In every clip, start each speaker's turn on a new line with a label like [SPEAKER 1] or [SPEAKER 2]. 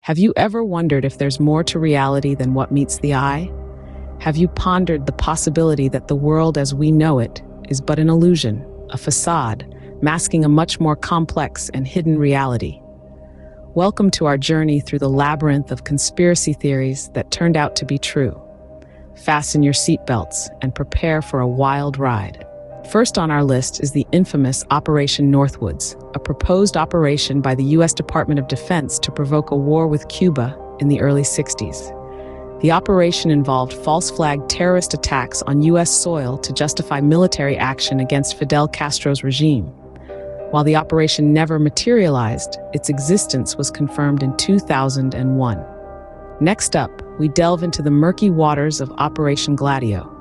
[SPEAKER 1] Have you ever wondered if there's more to reality than what meets the eye? Have you pondered the possibility that the world as we know it is but an illusion, a facade, masking a much more complex and hidden reality? Welcome to our journey through the labyrinth of conspiracy theories that turned out to be true. Fasten your seatbelts and prepare for a wild ride. First on our list is the infamous Operation Northwoods, a proposed operation by the U.S. Department of Defense to provoke a war with Cuba in the early 60s. The operation involved false flag terrorist attacks on U.S. soil to justify military action against Fidel Castro's regime. While the operation never materialized, its existence was confirmed in 2001. Next up, we delve into the murky waters of Operation Gladio.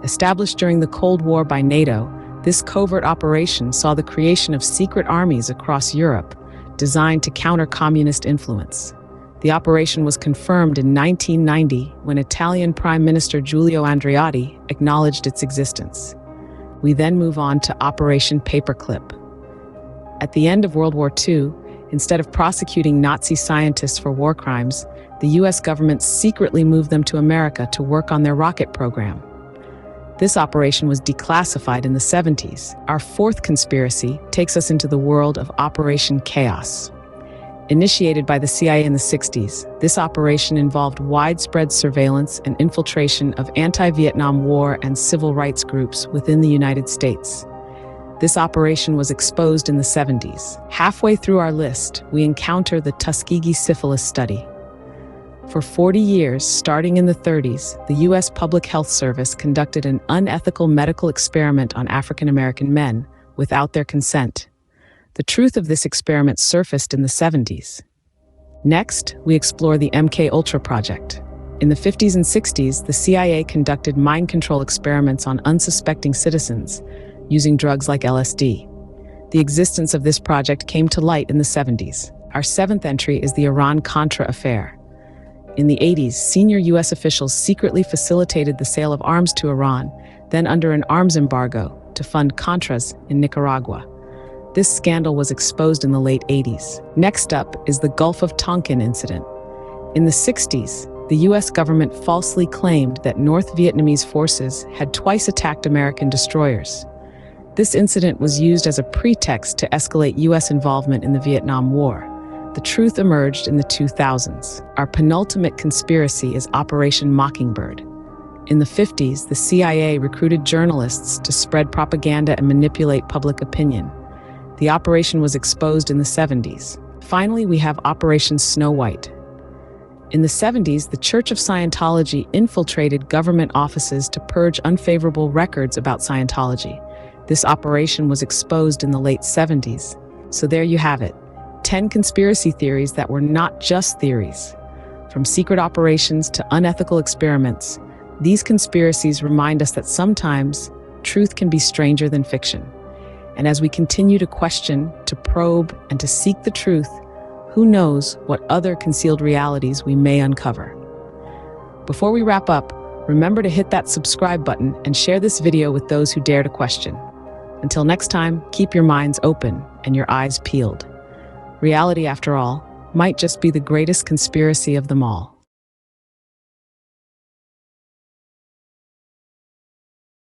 [SPEAKER 1] Established during the Cold War by NATO, this covert operation saw the creation of secret armies across Europe, designed to counter communist influence. The operation was confirmed in 1990 when Italian Prime Minister Giulio Andreotti acknowledged its existence. We then move on to Operation Paperclip. At the end of World War II, instead of prosecuting Nazi scientists for war crimes, the US government secretly moved them to America to work on their rocket program. This operation was declassified in the 70s. Our fourth conspiracy takes us into the world of Operation Chaos. Initiated by the CIA in the 60s, this operation involved widespread surveillance and infiltration of anti-Vietnam War and civil rights groups within the United States. This operation was exposed in the 70s. Halfway through our list, we encounter the Tuskegee syphilis study. For 40 years, starting in the 30s, the U.S. Public Health Service conducted an unethical medical experiment on African American men without their consent. The truth of this experiment surfaced in the 70s. Next, we explore the MKUltra project. In the 50s and 60s, the CIA conducted mind control experiments on unsuspecting citizens using drugs like LSD. The existence of this project came to light in the 70s. Our seventh entry is the Iran-Contra affair. In the 80s, senior U.S. officials secretly facilitated the sale of arms to Iran, then under an arms embargo, to fund Contras in Nicaragua. This scandal was exposed in the late 80s. Next up is the Gulf of Tonkin incident. In the 60s, the U.S. government falsely claimed that North Vietnamese forces had twice attacked American destroyers. This incident was used as a pretext to escalate U.S. involvement in the Vietnam War. The truth emerged in the 2000s. Our penultimate conspiracy is Operation Mockingbird. In the 50s, the CIA recruited journalists to spread propaganda and manipulate public opinion. The operation was exposed in the 70s. Finally, we have Operation Snow White. In the 70s, the Church of Scientology infiltrated government offices to purge unfavorable records about Scientology. This operation was exposed in the late 70s. So there you have it. 10 conspiracy theories that were not just theories. From secret operations to unethical experiments, these conspiracies remind us that sometimes truth can be stranger than fiction. And as we continue to question, to probe, and to seek the truth, who knows what other concealed realities we may uncover. Before we wrap up, remember to hit that subscribe button and share this video with those who dare to question. Until next time, keep your minds open and your eyes peeled. Reality, after all, might just be the greatest conspiracy of them all.